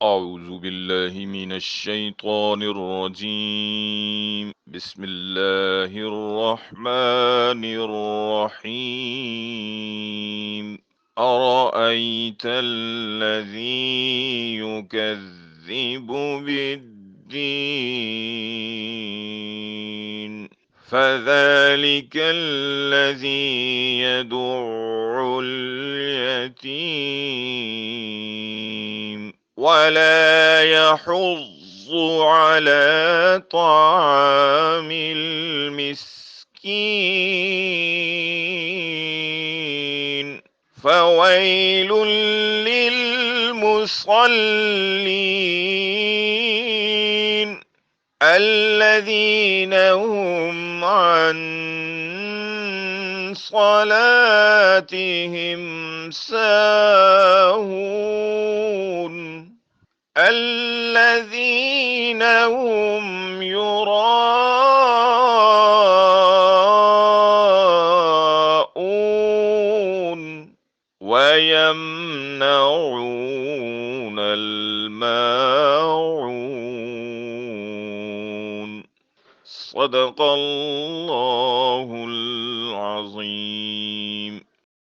أعوذ بالله من الشيطان الرجيم. بسم الله الرحمن الرحيم. أرأيت الذي يكذب بالدين فذلك الذي يدع اليتيم ولا يحض على طعام المسكين فويل للمصلين الذين هم عن صلاتهم ساهون الذين هم يراءون ويمنعون الماعون. صدق الله العظيم.